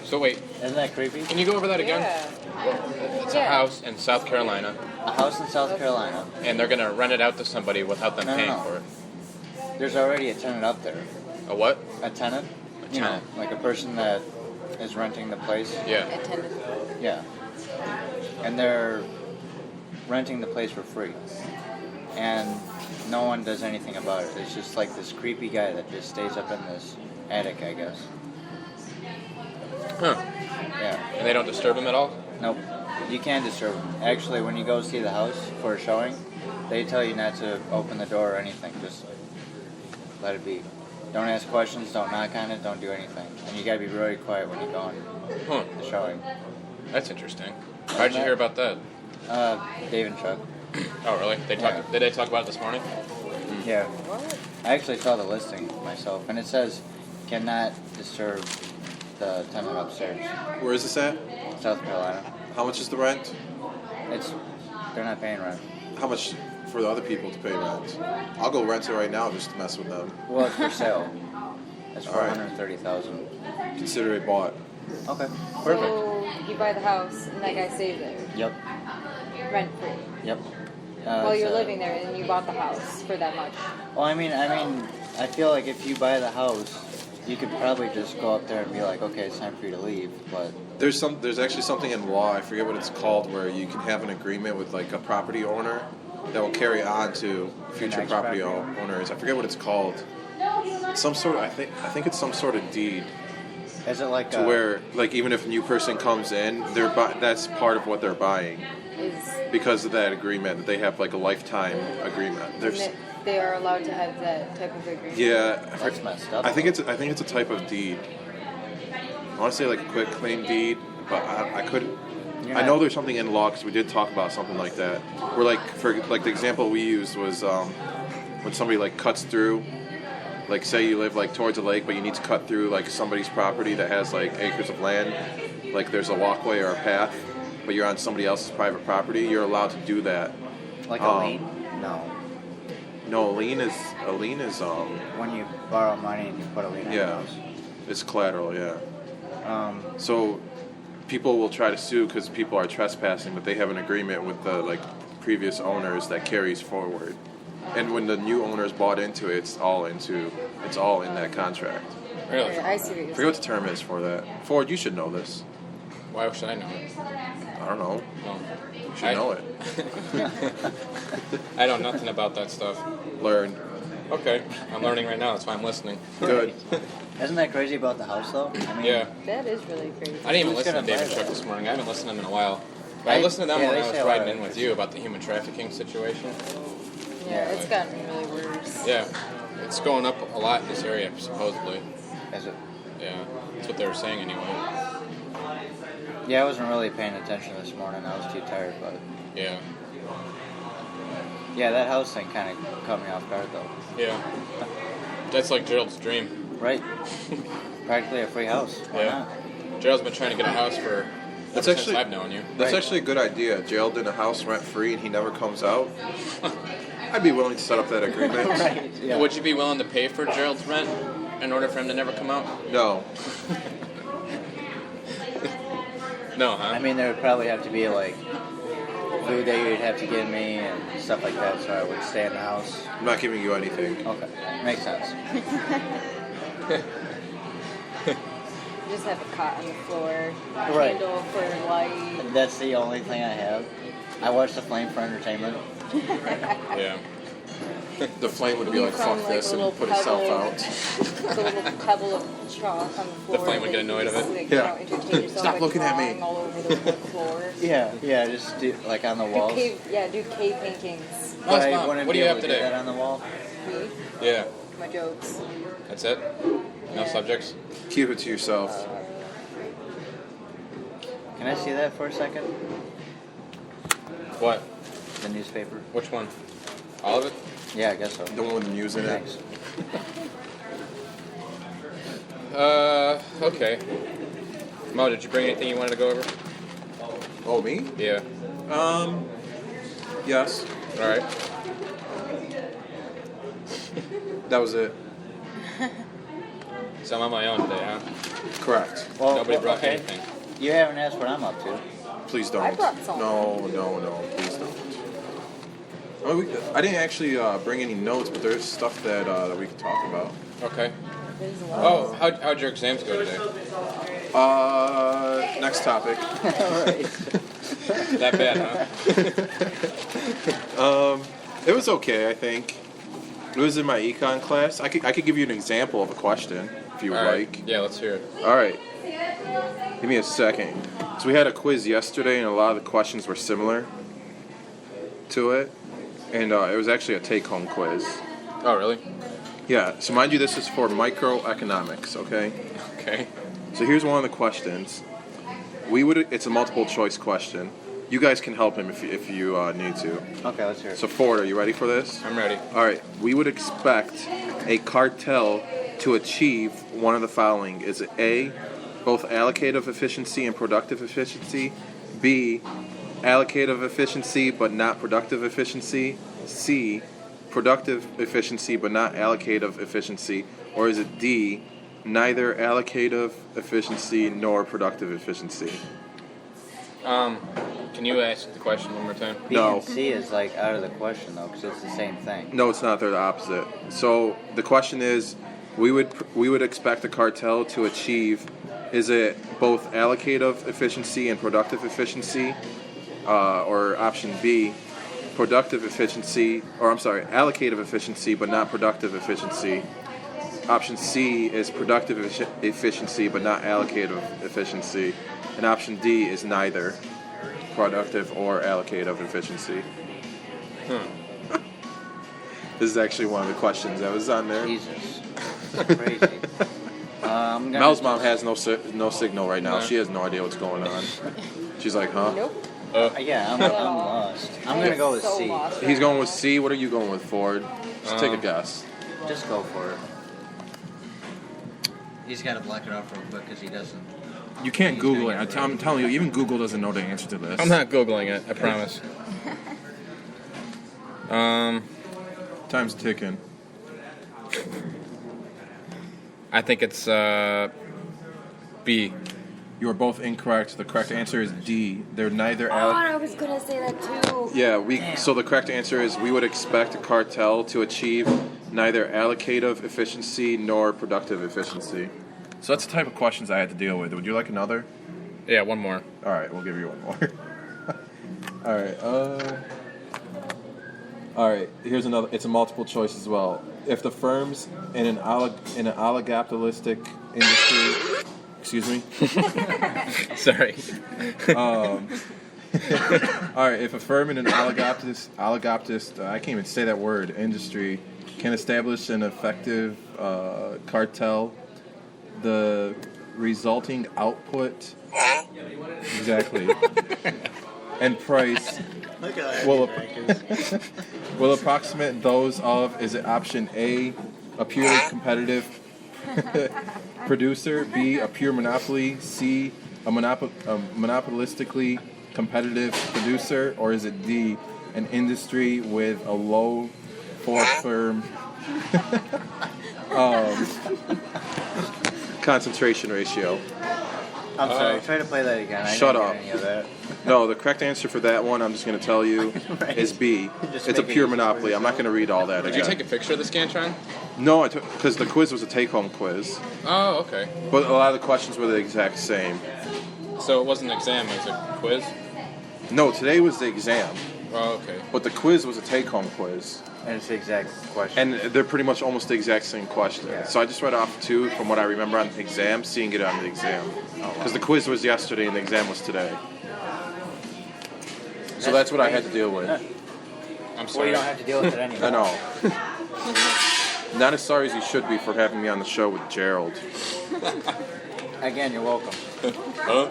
So wait, Isn't that creepy? can you go over that again? Yeah. It's a house in South Carolina, A house in South Carolina. and they're gonna rent it out to somebody without them paying No. for it. There's already a tenant up there. A what? A tenant? A You know, tenant. like a person that is renting the place. Yeah. Attendant. Yeah. And they're renting the place for free. And no one does anything about it. It's just like this creepy guy that just stays up in this attic, I guess. Huh. Yeah. And they don't disturb him at all? Nope. You can disturb them. Actually, when you go see the house for a showing, they tell you not to open the door or anything. Just let it be. Don't ask questions, don't knock on it, don't do anything. And you gotta be really quiet when you go on the showing. That's interesting. How'd you hear about that? Dave and Chuck. Oh, really? Did they talk about it this morning? Yeah. What? I actually saw the listing myself, and it says, cannot disturb the tenant upstairs. Where is this at? South Carolina. How much is the rent? They're not paying rent. How much for the other people to pay rent? I'll go rent it right now just to mess with them. Well, it's for sale. It's for All right. $130,000. Consider it bought. Okay. Perfect. So you buy the house and that guy stays there, Yep. rent free. Yep. While it's, you're living there and you bought the house for that much. Well, I mean, I feel like if you buy the house, you could probably just go up there and be like, okay, it's time for you to leave. But There's actually something in law, I forget what it's called, where you can have an agreement with like a property owner that will carry on to future next property property owners. I forget what it's called. Some sort of, I think it's some sort of deed is it like to where like even if a new person comes in, that's part of what they're buying Is because of that agreement. They have like a lifetime agreement. There's and they are allowed to have that type of agreement. yeah, That's messed up. I think it's a type of deed. I want to say like a quick claim deed, but I couldn't. I know there's something in law because we did talk about something like that. Where like for like the example we used was when somebody like cuts through, like say you live like towards a lake, but you need to cut through like somebody's property that has like acres of land, like there's a walkway or a path, but you're on somebody else's private property. You're allowed to do that. like a lien? No. No, a lien is When you borrow money and you put a lien on the yeah, house. it's collateral. Yeah. So People will try to sue because people are trespassing, but they have an agreement with the like previous owners that carries forward. And when the new owners bought into it, it's all in that contract. Really? Okay, I see what I you're forget what the term is for that. Ford, you should know this. Why should I know it? I don't know. Well, You should know it. I know nothing about that stuff. Learn. Okay, I'm learning right now. That's why I'm listening. Good. isn't that crazy about the house though? I mean, Yeah. That is really crazy. I didn't even Who's listen to gonna David buy Chuck that? this morning. I haven't listened to him in a while. But I listened to them Yeah, when they I say was a lot riding of in with you about the human trafficking situation. Yeah, it's gotten really worse. Yeah, it's going up a lot in this area, supposedly. Is it? Yeah, that's what they were saying anyway. Yeah, I wasn't really paying attention this morning. I was too tired, but Yeah. yeah, that house thing kind of caught me off guard though. Yeah. That's like Gerald's dream. Right? Practically a free house. Why Yeah. not? Gerald's been trying to get a house for That's ever since actually- I've known you. That's Right. actually a good idea. Gerald in a house rent free and he never comes out. I'd be willing to set up that agreement. Right. Yeah. Would you be willing to pay for Gerald's rent in order for him to never come out? No. No, huh? I mean, there would probably have to be like food that you'd have to give me and stuff like that, so I would stay in the house. I'm not giving you anything. Okay, makes sense. Just have a cot on the floor, Right. candle for light. That's the only thing I have. I watch The Flame for entertainment. Yeah. The flame would be You like, found, fuck like, this, a and little put itself pebble. out. The little pebble of chalk on the floor. flame would that get annoyed you of just, it. like, Yeah. entertain yourself Stop by looking at me. drawing all over the floor. Yeah, just do like on the walls. Do cave paintings. But I Mom, wouldn't what do be you able have to today? do that on the wall. Me, Yeah. my jokes. That's it? No Yeah. subjects? Keep it to yourself. Can I see that for a second? What? The newspaper. Which one? All of it? Yeah, I guess so. The one with the news in it. Thanks. Okay. Mo, did you bring anything you wanted to go over? Oh, me? Yeah. Yes. All right. That was it. So I'm on my own today, huh? Correct. Well, Nobody brought okay. anything. You haven't asked what I'm up to. Please don't. I brought some. No, please don't. I didn't actually bring any notes, but there's stuff that we can talk about. Okay. There's a lot. Oh, how'd your exams go today? Next topic. That bad, huh? It was okay, I think. It was in my econ class. I could give you an example of a question if you would All right. like. Yeah, let's hear it. All right. Give me a second. So we had a quiz yesterday, and a lot of the questions were similar to it. And it was actually a take-home quiz. Oh, really? Yeah. So mind you, this is for microeconomics, okay? Okay. So here's one of the questions. It's a multiple choice question. You guys can help him if you need to. Okay, let's hear it. So Ford, are you ready for this? I'm ready. All right. We would expect a cartel to achieve one of the following. Is it A, both allocative efficiency and productive efficiency? B, allocative efficiency but not productive efficiency? C, productive efficiency but not allocative efficiency? Or is it D, neither allocative efficiency nor productive efficiency? Can you ask the question one more time? B No. and C is like out of the question though, because it's the same thing. No, it's not. They're the opposite. So the question is, we would expect a cartel to achieve. Is it both allocative efficiency and productive efficiency, or option B, productive efficiency, or I'm sorry, allocative efficiency but not productive efficiency? Option C is productive efficiency but not allocative efficiency, and option D is neither productive or allocative efficiency. This is actually one of the questions that was on there. Jesus. Crazy. Mel's mom has no signal right now. No. She has no idea what's going on. She's like, huh? Nope. Yeah, I'm lost. I'm gonna go with So C. lost He's right going with C. What are you going with, Ford? Just take a guess. Just go for it. He's got to black it out real quick because he doesn't. You can't He's Google gonna it. get it right. I'm telling you, even Google doesn't know the answer to this. I'm not Googling it, I promise. Time's ticking. I think it's B. You are both incorrect. The correct answer is D. They're neither Oh, I was gonna say that too. Yeah, so the correct answer is we would expect a cartel to achieve neither allocative efficiency nor productive efficiency. So that's the type of questions I had to deal with. Would you like another? Yeah, one more. All right, we'll give you one more. All right. All right. Here's another. It's a multiple choice as well. If the firms in an oligopholistic industry, excuse me. Sorry. All right. If a firm in an oligopist, I can't even say that word, industry, can establish an effective cartel, the resulting output, exactly, and price will approximate those of, is it option A, a purely competitive producer, B, a pure monopoly, C, a monopolistically competitive producer, or is it D, an industry with a low firm concentration ratio? I'm sorry. Try to play that again. I Shut didn't up. get any of that. No, the correct answer for that one, I'm just going to tell you, Right. is B. Just It's a make it pure easy for monopoly. I'm not going to read all that Did again. you take a picture of the Scantron? No, I took, because the quiz was a take-home quiz, Oh, okay. but a lot of the questions were the exact same. So it wasn't an exam, it was a quiz? No, today was the exam, Oh, okay. but the quiz was a take-home quiz, And it's the exact question. and they're pretty much almost the exact same question. Yeah. So I just read off two from what I remember on the exam, seeing it on the exam, because the quiz was yesterday and the exam was today. So that's what I had to deal with. I'm Well, sorry. you don't have to deal with it anymore. I know. Not as sorry as you should be for having me on the show with Gerald. Again, you're welcome. Huh?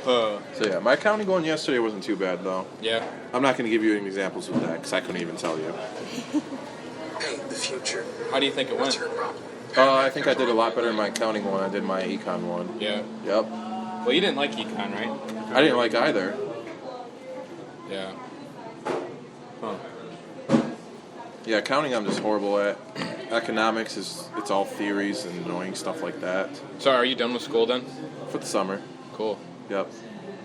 So yeah, my accounting going yesterday wasn't too bad though. Yeah. I'm not going to give you any examples with that because I couldn't even tell you. The future. How do you think it went? I think I did a lot better in my accounting one. I did my econ one. Yeah. Yep. Well, you didn't like econ, right? I didn't like either. Yeah. Huh. Yeah, accounting I'm just horrible at. economics it's all theories and annoying stuff like that. So are you done with school then? For the summer. Cool. Yep.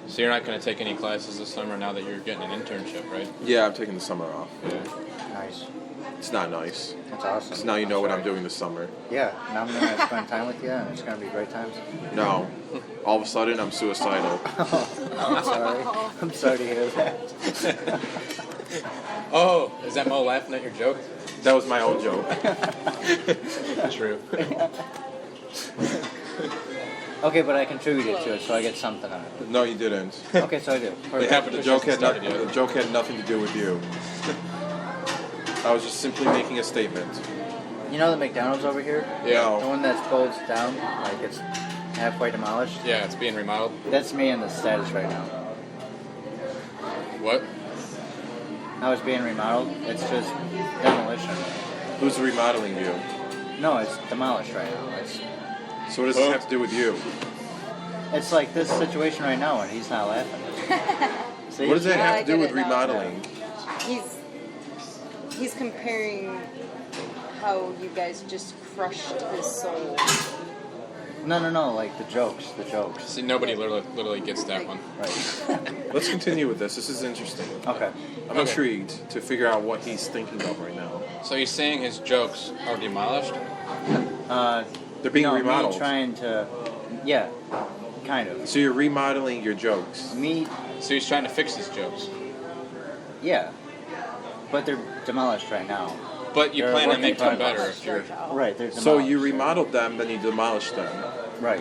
So you're not going to take any classes this summer now that you're getting an internship, right? Yeah, I'm taking the summer off. Yeah. Nice. It's not nice. That's awesome. So now you know what I'm doing this summer. Yeah, now I'm going to spend time with you, and it's going to be great times. No. All of a sudden, I'm suicidal. I'm sorry. I'm sorry to hear that. Oh, is that Mo laughing at your joke? That was my own joke. True. Okay, but I contributed to it, so I get something out of it. No, you didn't. Okay, so I do. Perfect. The joke had nothing to do with you. I was just simply making a statement. You know the McDonald's over here? Yeah. The one that's closed down, like it's halfway demolished? Yeah, it's being remodeled. That's me in the status right now. What? How it's being remodeled, it's just demolition. Who's remodeling you? No, it's demolished right now. So what does this have to do with you? It's like this situation right now, and he's not laughing. See? What does that Yeah, have I to do get with it now. remodeling? He's comparing how you guys just crushed his soul. No, like the jokes. See, nobody literally gets that one. Right. Let's continue with this. This is interesting. Okay. I'm intrigued to figure out what he's thinking of right now. So he's saying his jokes are demolished? They're being no, remodeled. Me trying to, yeah, kind of. So you're remodeling your jokes. Me, So he's trying to fix his jokes. yeah. But they're demolished right now. But you They're plan to working make them progress. better if you're... Right, they're demolished. So you remodeled them, then you demolished them. Right.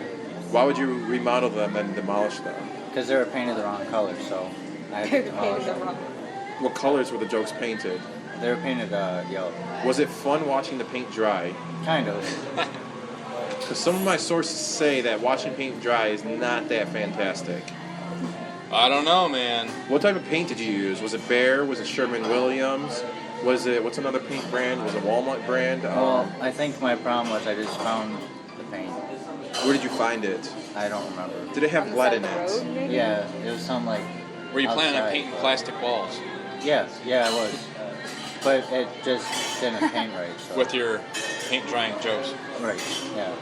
Why would you remodel them and demolish them? Because they were painted the wrong color, so I had to demolish them. What colors were the jokes painted? They were painted yellow. Was it fun watching the paint dry? Kind of. Because some of my sources say that watching paint dry is not that fantastic. I don't know, man. What type of paint did you use? Was it Behr? Was it Sherman-Williams? Was it, what's another paint brand? Was it Walmart brand? Well, I think my problem was I just found the paint. Where did you find it? I don't remember. Did it have lead in it? Maybe? Yeah, it was some like. Were you planning on outside, painting but- plastic walls Yeah, I was. But it just didn't paint right. So. with your paint drying jokes? Right. Yeah.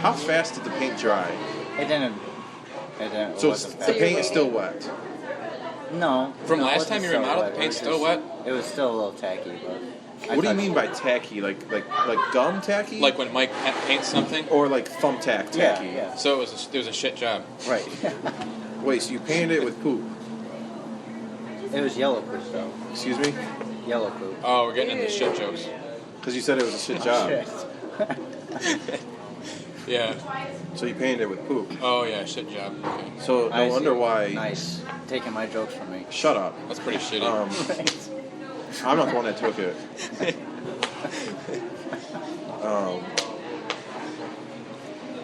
How fast did the paint dry? It didn't. It So wasn't the bad. paint is still wet. No. From no, it last wasn't time you so remodeled, wet. the It paint's was still just- wet? It was still a little tacky, but. What do you mean by tacky? Like gum tacky? Like when Mike paints something? Or like thumbtack tacky? Yeah. So it was a shit job. Right. Wait, so you painted it with poop? It was yellow poop though. Excuse me? Yellow poop. Oh, we're getting into shit jokes. Because you said it was a shit job. Shit. Yeah. So you painted it with poop. Oh, yeah, shit job. Okay. So no I wonder see. why. Nice. Taking my jokes from me. Shut up. That's pretty shitty. I'm not the one that took it.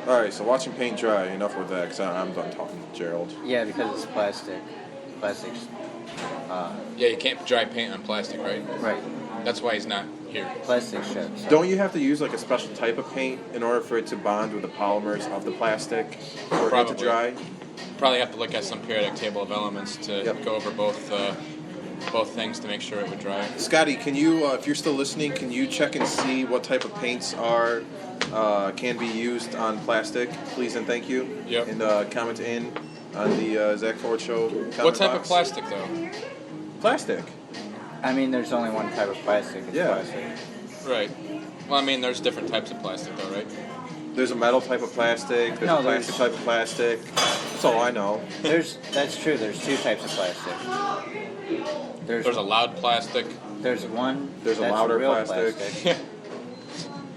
All right, so watching paint dry. Enough with that, because I'm done talking to Gerald. Yeah, because it's plastic. Plastic's. Yeah, you can't dry paint on plastic, right? Right. That's why he's not here. Plastic shit. So. Don't you have to use like a special type of paint in order for it to bond with the polymers of the plastic for it to Probably. dry? Probably have to look at some periodic table of elements to Yep. go over both things to make sure it would dry. Scotty, can you, if you're still listening, can you check and see what type of paints can be used on plastic, please and thank you? Yep. And comment in on the Zach Ford Show comment What type of box. plastic, though? Plastic. I mean, there's only one type of plastic. It's Yeah. plastic. Right. Well, I mean, there's different types of plastic, though, right? There's a metal type of plastic. There's No, a plastic type of plastic. That's all I know. That's true. There's two types of plastic. There's a loud plastic. There's one. There's a that's louder real plastic.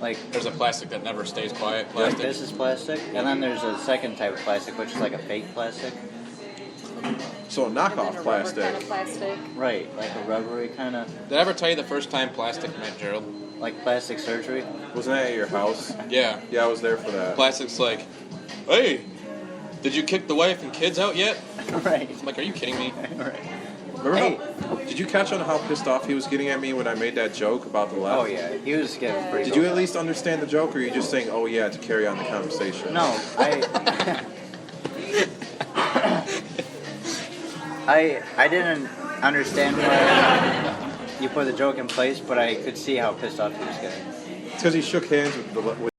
Like There's a plastic that never stays quiet. like Plastic. this is plastic, and then there's a second type of plastic, which is like a fake plastic. So And then knockoff a rubber plastic. kind of plastic. Right, like a rubbery kind of, Did I ever tell you the first time plastic met Gerald? like plastic surgery. Wasn't that at your house? Yeah. Yeah, I was there for that. Plastic's like, hey, did you kick the wife and kids out yet? Right. I'm like, are you kidding me? Right. Remember how? Did you catch on how pissed off he was getting at me when I made that joke about the left? Oh yeah, he was getting pretty. Did you at least understand the joke, or are you just saying, "Oh yeah," to carry on the conversation? No, I didn't understand why you put the joke in place, but I could see how pissed off he was getting. because he shook hands with